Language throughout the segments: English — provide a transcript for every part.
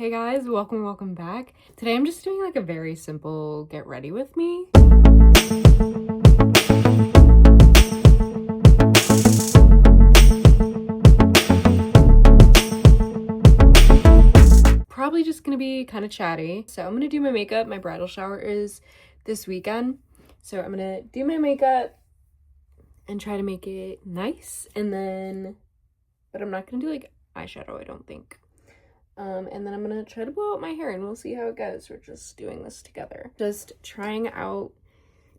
Hey guys, welcome back. Today I'm just doing like a very simple get ready with me. Probably just gonna be kind of chatty. So I'm gonna do my makeup. My bridal shower is this weekend. So I'm gonna do my makeup and try to make it nice. But I'm not gonna do like eyeshadow, I don't think. And then I'm gonna try to blow out my hair and we'll see how it goes. We're just doing this together. Just trying out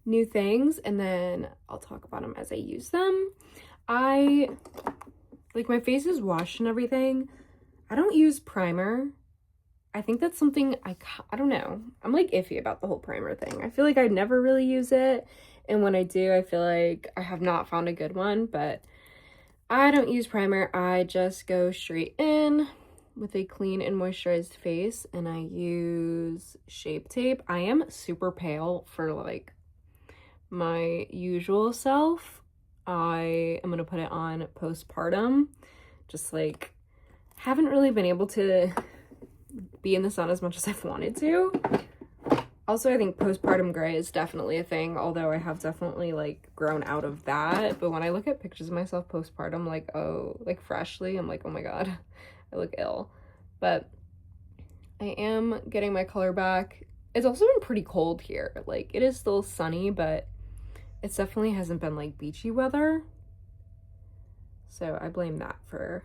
new things and then I'll talk about them as I use them. My face is washed and everything. I don't use primer. I think that's something I don't know. I'm like iffy about the whole primer thing. I feel like I never really use it. And when I do, I feel like I have not found a good one, but I don't use primer. I just go straight in with a clean and moisturized face and I use Shape Tape. I am super pale for like my usual self. I am gonna put it on postpartum. Just like haven't really been able to be in the sun as much as I've wanted to. Also, I think postpartum gray is definitely a thing, although I have definitely like grown out of that. But when I look at pictures of myself postpartum, like freshly, I'm like, oh my god, I look ill. But I am getting my color back. It's also been pretty cold here. Like, it is still sunny, but it definitely hasn't been like beachy weather. So I blame that for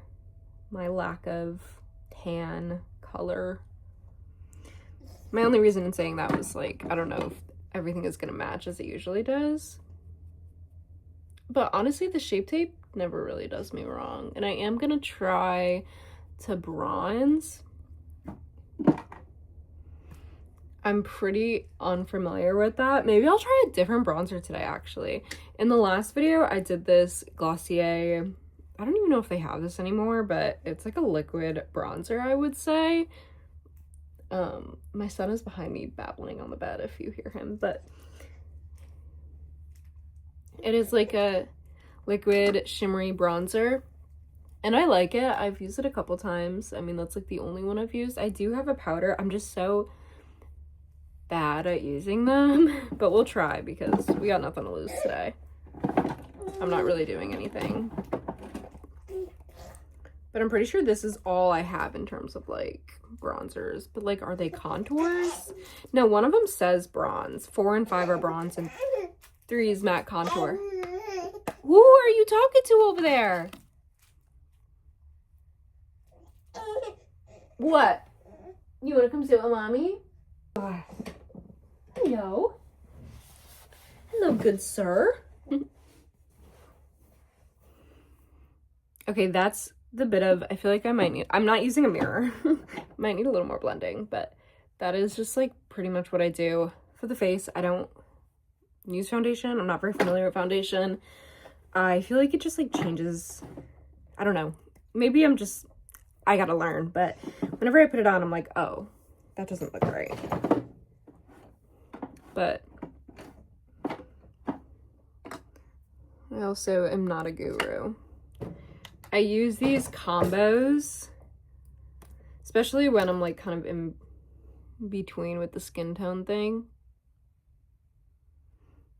my lack of tan color. My only reason in saying that was like, I don't know if everything is gonna match as it usually does. But honestly, the Shape Tape never really does me wrong. And I am gonna try to bronze. I'm pretty unfamiliar with that. Maybe I'll try a different bronzer today, actually. In the last video, I did this Glossier, I don't even know if they have this anymore, but it's like a liquid bronzer, I would say. My son is behind me babbling on the bed if you hear him, but it is like a liquid shimmery bronzer. And I like it. I've used it a couple times. I mean, that's like the only one I've used. I do have a powder. I'm just so bad at using them, but we'll try because we got nothing to lose today. I'm not really doing anything. But I'm pretty sure this is all I have in terms of like bronzers. But like, are they contours? No, one of them says bronze. 4 and 5 are bronze and 3 is matte contour. Who are you talking to over there? What? You want to come sit with mommy? Hello. Hello, good sir. Okay, that's the bit of, I feel like I might need, I'm not using a mirror. Might need a little more blending, but that is just like pretty much what I do for the face. I don't use foundation. I'm not very familiar with foundation. I feel like it just like changes. I don't know. Maybe I gotta learn, but whenever I put it on, I'm like, oh, that doesn't look right. But I also am not a guru. I use these combos, especially when I'm like kind of in between with the skin tone thing.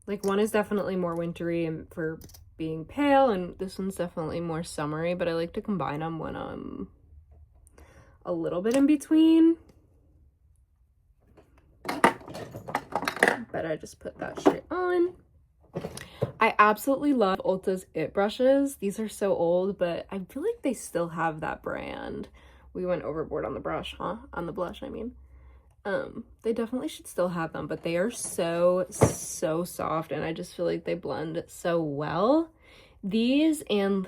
Like, one is definitely more wintry and for being pale, and this one's definitely more summery, but I like to combine them when I'm a little bit in between. But I just put that shit on. I absolutely love Ulta's It brushes. These are so old, but I feel like they still have that brand. We went overboard on the brush, huh? On the blush, I mean. They definitely should still have them, but they are so soft, and I just feel like they blend so well. These and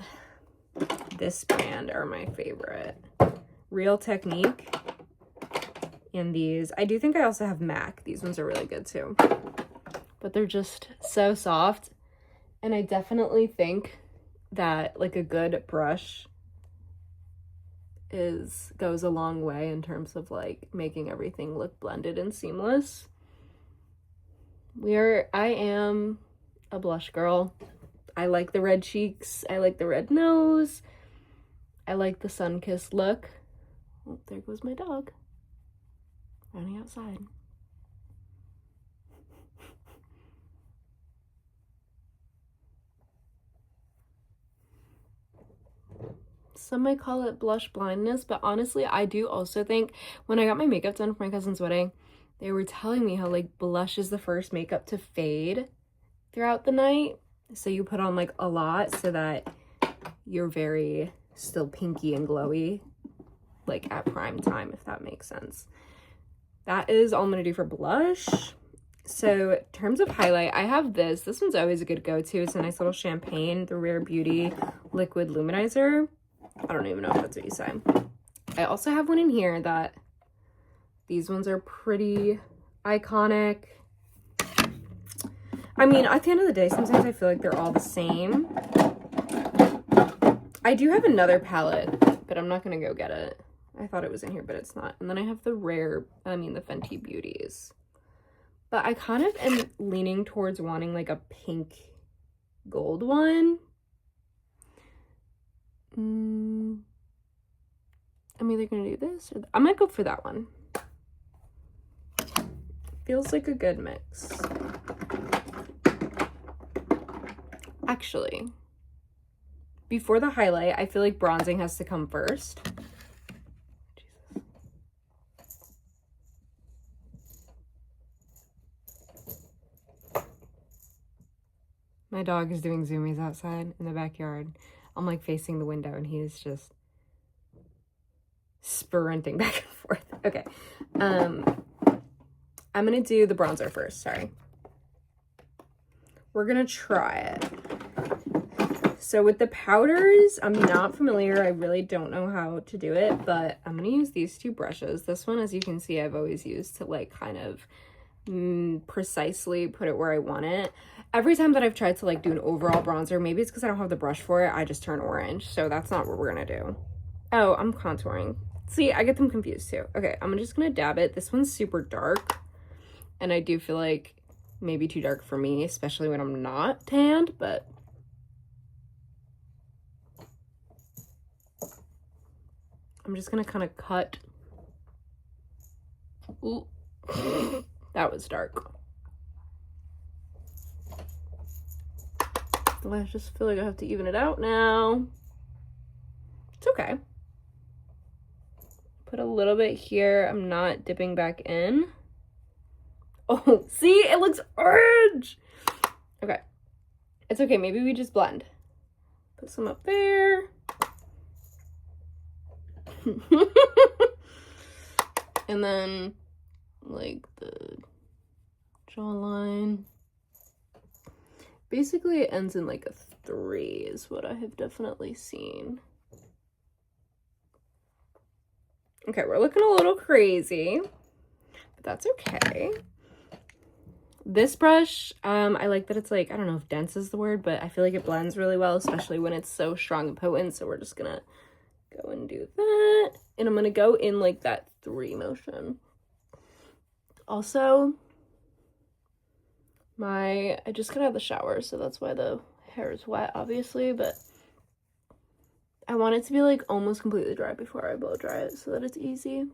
this brand are my favorite. Real Technique. And these. I do think I also have MAC. These ones are really good too. But they're just so soft. And I definitely think that like a good brush goes a long way in terms of like making everything look blended and seamless. I am a blush girl. I like the red cheeks. I like the red nose. I like the sun-kissed look. Oh, there goes my dog. running outside. Some might call it blush blindness, but honestly, I do also think when I got my makeup done for my cousin's wedding, they were telling me how like blush is the first makeup to fade throughout the night. So you put on like a lot so that you're very still pinky and glowy like at prime time, if that makes sense. That is all I'm gonna do for blush. So in terms of highlight, I have this. This one's always a good go-to. It's a nice little champagne, the Rare Beauty Liquid Luminizer. I don't even know if that's what you say. I also have one in here that these ones are pretty iconic. I mean, at the end of the day, sometimes I feel like they're all the same. I do have another palette, but I'm not going to go get it. I thought it was in here, but it's not. And then I have the the Fenty Beauties. But I kind of am leaning towards wanting like a pink gold one. I'm either going to do this or I might go for that one. Feels like a good mix. Actually, before the highlight, I feel like bronzing has to come first. Jesus. My dog is doing zoomies outside in the backyard. I'm like facing the window and he is just sprinting back and forth. Okay. I'm gonna do the bronzer first, sorry. We're gonna try it. So with the powders, I'm not familiar. I really don't know how to do it, but I'm gonna use these two brushes. This one, as you can see, I've always used to like kind of precisely put it where I want it. Every time that I've tried to like do an overall bronzer, maybe it's because I don't have the brush for it, I just turn orange. So that's not what we're gonna do. Oh, I'm contouring. See, I get them confused too. Okay, I'm just gonna dab it. This one's super dark, and I do feel like maybe too dark for me, especially when I'm not tanned, but I'm just gonna kind of cut. Ooh, that was dark. I just feel like I have to even it out now. It's okay. Put a little bit here. I'm not dipping back in. Oh, see, it looks orange. Okay, it's okay. Maybe we just blend. Put some up there. And then like the jawline. Basically, it ends in like a 3 is what I have definitely seen. Okay, we're looking a little crazy, but that's okay. This brush, I like that it's like, I don't know if dense is the word, but I feel like it blends really well, especially when it's so strong and potent. So we're just gonna go and do that. And I'm gonna go in like that 3 motion. Also, I just got out of the shower, so that's why the hair is wet, obviously, but I want it to be like almost completely dry before I blow dry it so that it's easy.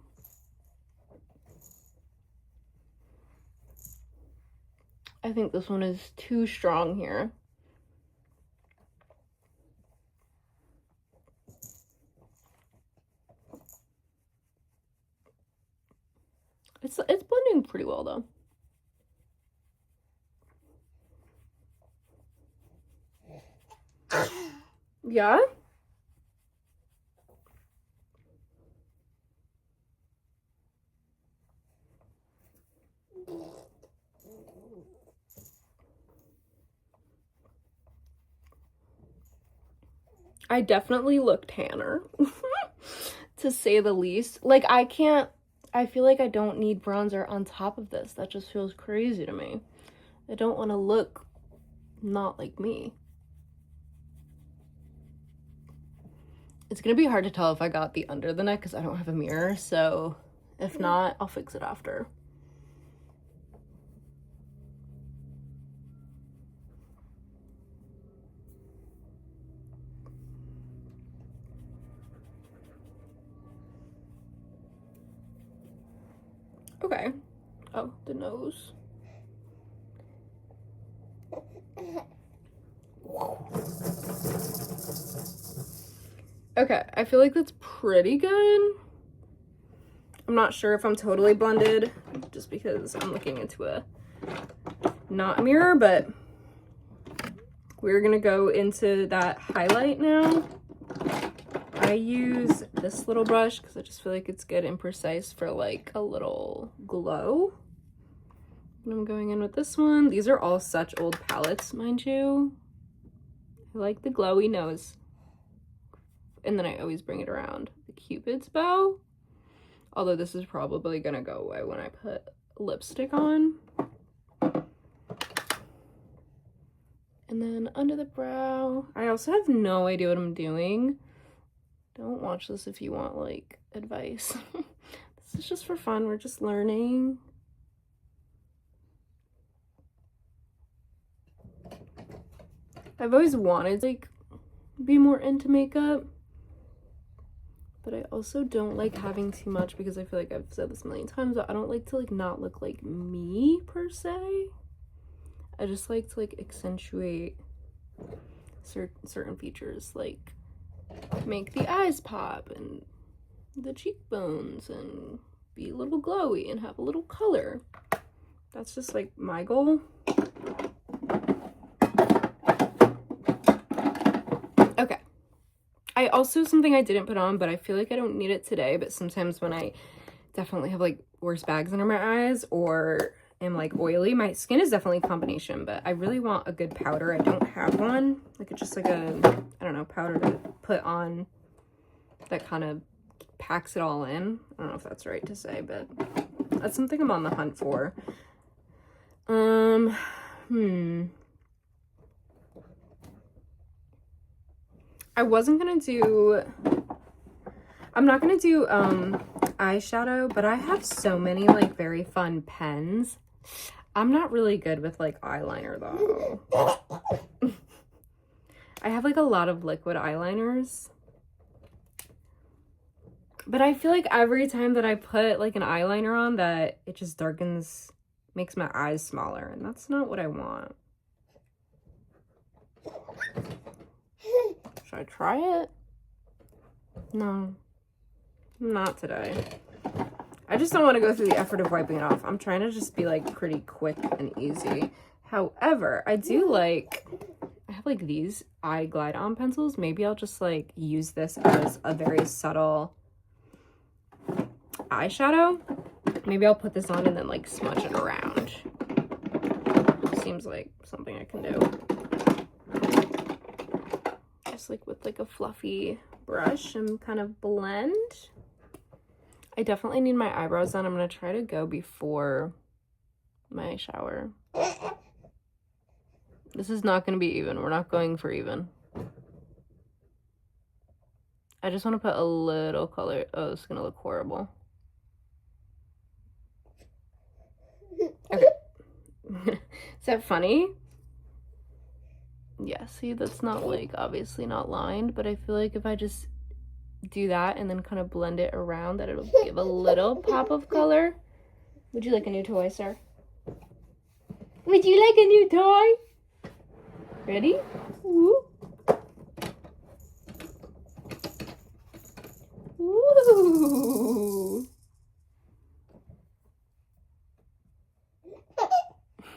I think this one is too strong here. It's blending pretty well though. Yeah? I definitely look tanner, to say the least. Like, I feel like I don't need bronzer on top of this. That just feels crazy to me. I don't want to look not like me. It's gonna be hard to tell if I got the under the neck because I don't have a mirror, so if not, I'll fix it after. Okay. Oh, the nose. Okay, I feel like that's pretty good. I'm not sure if I'm totally blended just because I'm looking into a not mirror, but we're gonna go into that highlight now. I use this little brush because I just feel like it's good and precise for like a little glow. And I'm going in with this one. These are all such old palettes, mind you. I like the glowy nose. And then I always bring it around the Cupid's bow. Although this is probably gonna go away when I put lipstick on. And then under the brow, I also have no idea what I'm doing. Don't watch this if you want like advice. This is just for fun. We're just learning. I've always wanted to like be more into makeup, but I also don't like having too much because I feel like I've said this a million times, but I don't like to like not look like me per se. I just like to like accentuate certain features, like make the eyes pop and the cheekbones and be a little glowy and have a little color. That's just like my goal. Okay. I also, something I didn't put on, but I feel like I don't need it today, but sometimes when I definitely have like worse bags under my eyes or am like oily, my skin is definitely a combination, but I really want a good powder. I don't have one. Like it's just like a, I don't know, powder to put on that kind of packs it all in. I don't know if that's right to say, but that's something I'm on the hunt for. I wasn't gonna do, I'm not gonna do eyeshadow, but I have so many like very fun pens. I'm not really good with like eyeliner though. I have like a lot of liquid eyeliners, but I feel like every time that I put like an eyeliner on that it just darkens, makes my eyes smaller, and that's not what I want. Should I try it? No, not today. I just don't want to go through the effort of wiping it off. I'm trying to just be like pretty quick and easy. However, I do like, I have like these eye glide on pencils. Maybe I'll just like use this as a very subtle eyeshadow. Maybe I'll put this on and then like smudge it around. Seems like something I can do. Just like with like a fluffy brush and kind of blend. I definitely need my eyebrows done. I'm gonna try to go before my shower. This is not gonna be even. We're not going for even. I just want to put a little color. Oh, this is gonna look horrible. Okay. Is that funny? Yeah, see, that's not like obviously not lined, but I feel like if I just do that and then kind of blend it around, that it'll give a little pop of color. Would you like a new toy, sir? Would you like a new toy? Ready? Woo. Ooh.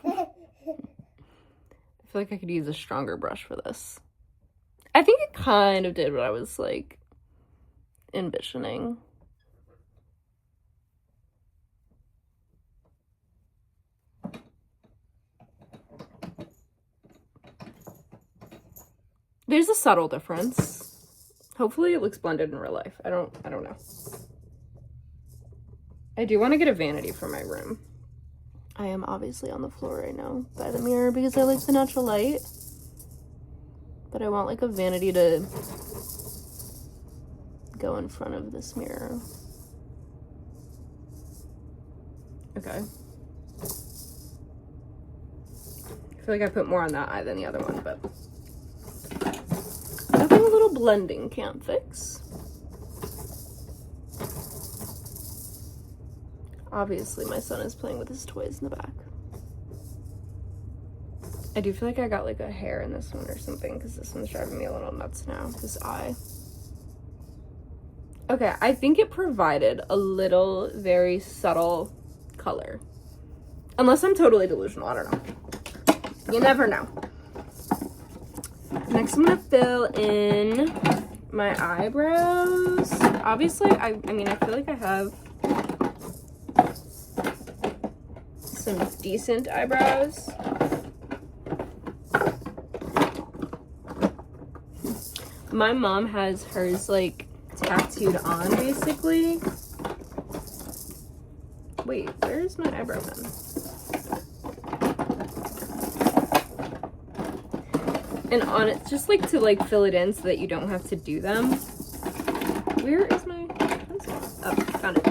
I feel like I could use a stronger brush for this. I think it kind of did what I was like envisioning. There's a subtle difference. Hopefully it looks blended in real life. I don't know. I do want to get a vanity for my room. I am obviously on the floor right now by the mirror because I like the natural light. But I want like a vanity to go in front of this mirror. Okay. I feel like I put more on that eye than the other one, but nothing a little blending can't fix. Obviously, my son is playing with his toys in the back. I do feel like I got like a hair in this one or something because this one's driving me a little nuts now. This eye. Okay, I think it provided a little very subtle color. Unless I'm totally delusional, I don't know. You never know. Next, I'm gonna fill in my eyebrows. Obviously, I mean, I feel like I have some decent eyebrows. My mom has hers like tattooed on basically. Wait, where's my eyebrow pen? And on it, just like to like fill it in so that you don't have to do them. Where is my pencil? Oh, found it.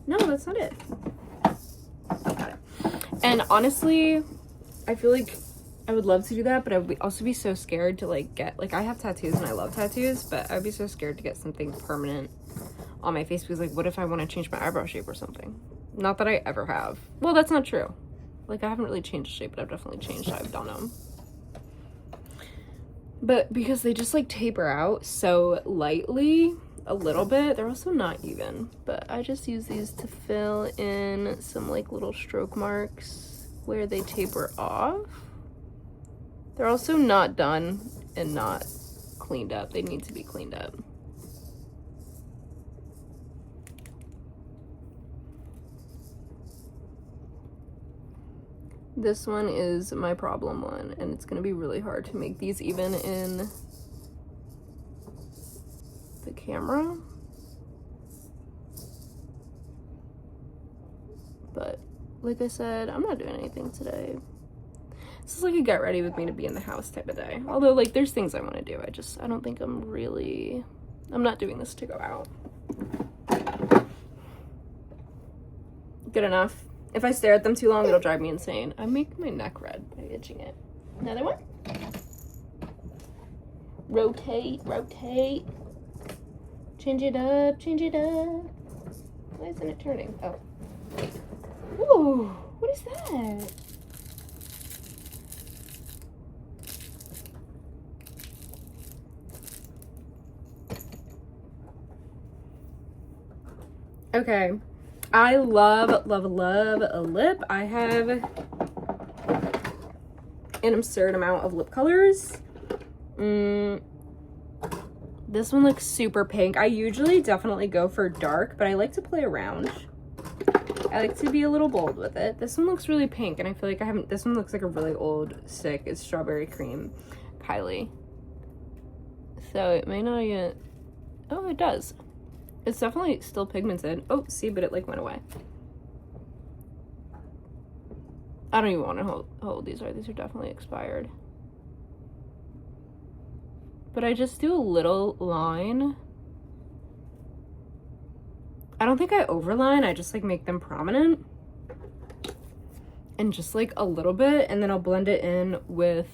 No, that's not it. Oh, got it. And honestly, I feel like I would love to do that, but I would also be so scared to like get, like I have tattoos and I love tattoos, but I'd be so scared to get something permanent on my face because like what if I want to change my eyebrow shape or something? Not that I ever have. Well, that's not true. Like I haven't really changed shape, but I've definitely changed. I've done them. But because they just like taper out so lightly a little bit, they're also not even, but I just use these to fill in some like little stroke marks where they taper off. They're also not done and not cleaned up. They need to be cleaned up. This one is my problem one, and it's gonna be really hard to make these even in the camera. But like I said, I'm not doing anything today. This is like a get ready with me to be in the house type of day. Although like there's things I want to do. I don't think I'm not doing this to go out. Good enough. If I stare at them too long, it'll drive me insane. I'm making my neck red by itching it. Another one. Rotate, rotate. Change it up, change it up. Why isn't it turning? Oh. Ooh, what is that? Okay. I love, love, love a lip. I have an absurd amount of lip colors. This one looks super pink. I usually definitely go for dark, but I like to play around. I like to be a little bold with it. This one looks really pink, and I feel like this one looks like a really old stick. It's Strawberry Cream Kylie. So it may not even, oh, it does. It's definitely still pigmented. Oh, see, but it like went away. I don't even want to hold these are. These are definitely expired. But I just do a little line. I don't think I overline. I just like make them prominent. And just like a little bit. And then I'll blend it in with,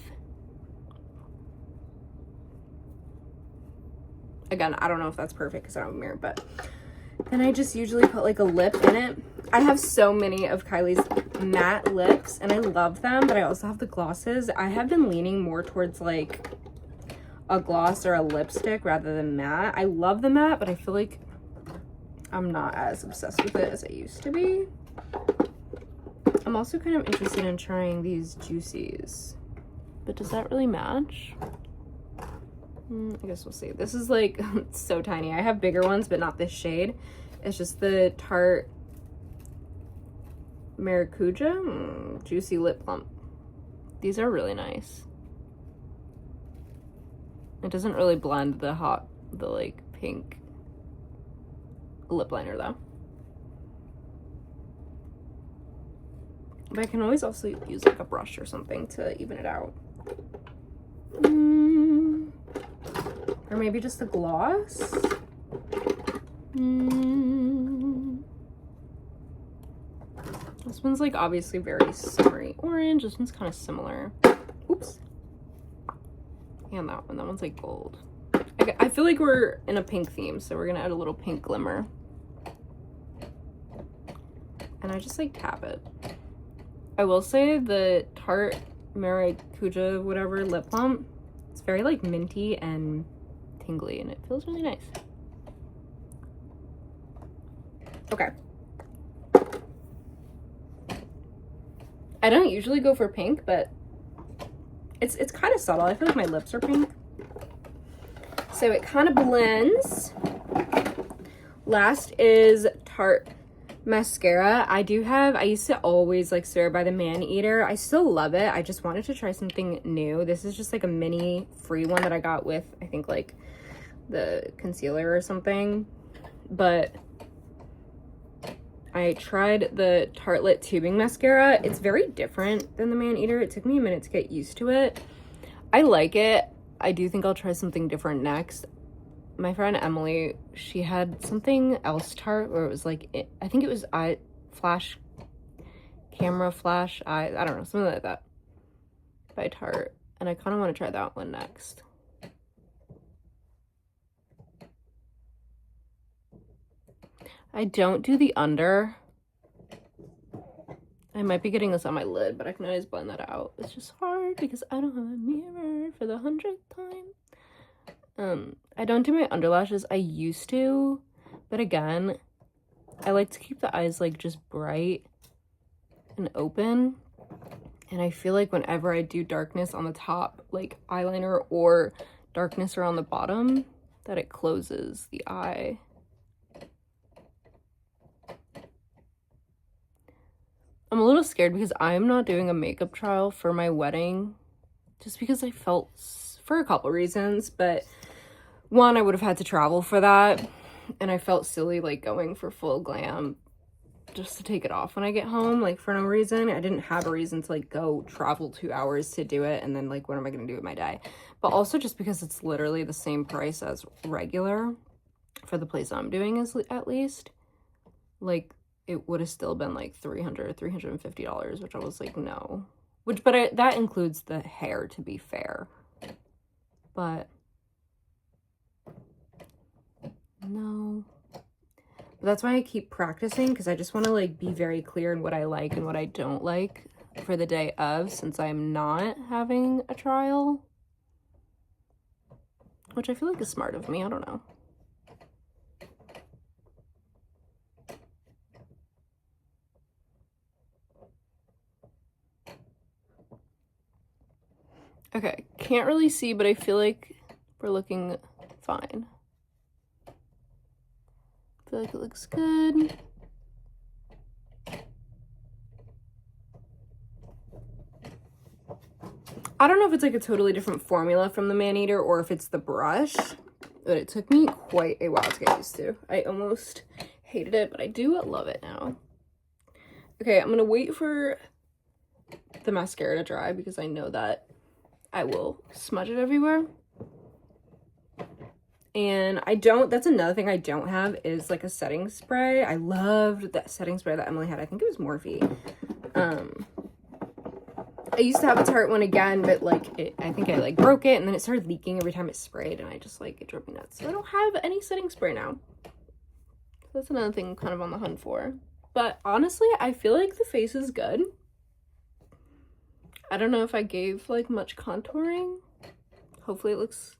again, I don't know if that's perfect because I don't have a mirror, but then I just usually put like a lip in it. I have so many of Kylie's matte lips and I love them, but I also have the glosses. I have been leaning more towards like a gloss or a lipstick rather than matte. I love the matte, but I feel like I'm not as obsessed with it as I used to be. I'm also kind of interested in trying these Juicies, but does that really match? I guess we'll see. This is like so tiny. I have bigger ones, but not this shade. It's just the Tarte Maracuja Juicy Lip Plump. These are really nice. It doesn't really blend the like pink lip liner though. But I can always also use like a brush or something to even it out. Or maybe just a gloss. This one's like obviously very summery orange. This one's kind of similar. Oops. And that one's like gold. I feel like we're in a pink theme, so we're gonna add a little pink glimmer. and I just like tap it. I will say the Tarte Maracuja whatever lip balm, it's very like minty and tingly, and it feels really nice. Okay. I don't usually go for pink, but it's kind of subtle. I feel like my lips are pink. So it kind of blends. Last is Tarte mascara. I used to always like swear by the Man-Eater. I still love it. I just wanted to try something new. This is just like a mini free one that I got with, I think, like the concealer or something. But I tried the Tartelette tubing mascara. It's very different than the Man-Eater. It took me a minute to get used to it. I like it. I do think I'll try something different next. My friend Emily, she had something else Tarte where it was like, I think it was camera flash eye, I don't know, something like that by Tarte. And I kind of want to try that one next. I don't do the under. I might be getting this on my lid, but I can always blend that out. It's just hard because I don't have a mirror for the 100th time. I don't do my underlashes. I used to, but again, I like to keep the eyes like just bright and open. And I feel like whenever I do darkness on the top, like eyeliner, or darkness around the bottom, that it closes the eye. I'm a little scared because I'm not doing a makeup trial for my wedding, just because I felt, for a couple reasons, but one, I would have had to travel for that, and I felt silly like going for full glam just to take it off when I get home, like for no reason. I didn't have a reason to like go travel 2 hours to do it, and then like what am I gonna do with my day? But also just because it's literally the same price as regular for the place I'm doing, is at least, like it would have still been like $300, $350, which I was like, no. But that includes the hair, to be fair. But no. But that's why I keep practicing, because I just want to like be very clear in what I like and what I don't like for the day of, since I'm not having a trial. Which I feel like is smart of me, I don't know. Okay, can't really see, but I feel like we're looking fine. I feel like it looks good. I don't know if it's like a totally different formula from the Man-Eater or if it's the brush, but it took me quite a while to get used to. I almost hated it, but I do love it now. Okay, I'm gonna wait for the mascara to dry because I know that I will smudge it everywhere. And that's another thing I don't have, is like a setting spray. I loved that setting spray that Emily had. I think it was Morphe. I used to have a Tarte one again, but like I think I like broke it, and then it started leaking every time it sprayed, and I just like, it drove me nuts. So I don't have any setting spray now. So that's another thing I'm kind of on the hunt for. But honestly, I feel like the face is good. I don't know if I gave like much contouring. Hopefully it looks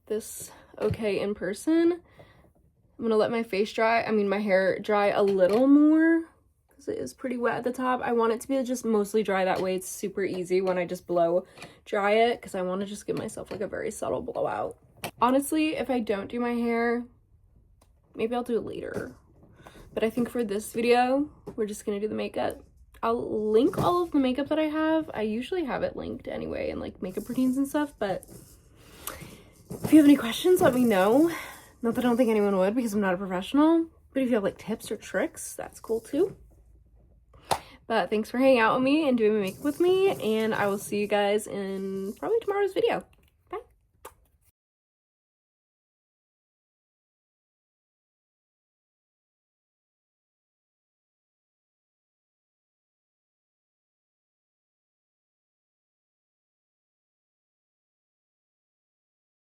this okay in person. I'm gonna let my face dry, my hair dry a little more, because it is pretty wet at the top. I want it to be just mostly dry, that way it's super easy when I just blow dry it, because I want to just give myself like a very subtle blowout. Honestly, if I don't do my hair, maybe I'll do it later. But I think for this video, we're just gonna do the makeup. I'll link all of the makeup that I have. I usually have it linked anyway in like makeup routines and stuff, but if you have any questions, let me know. Not that I don't think anyone would, because I'm not a professional, but if you have like tips or tricks, that's cool too. But thanks for hanging out with me and doing my makeup with me, and I will see you guys in probably tomorrow's video.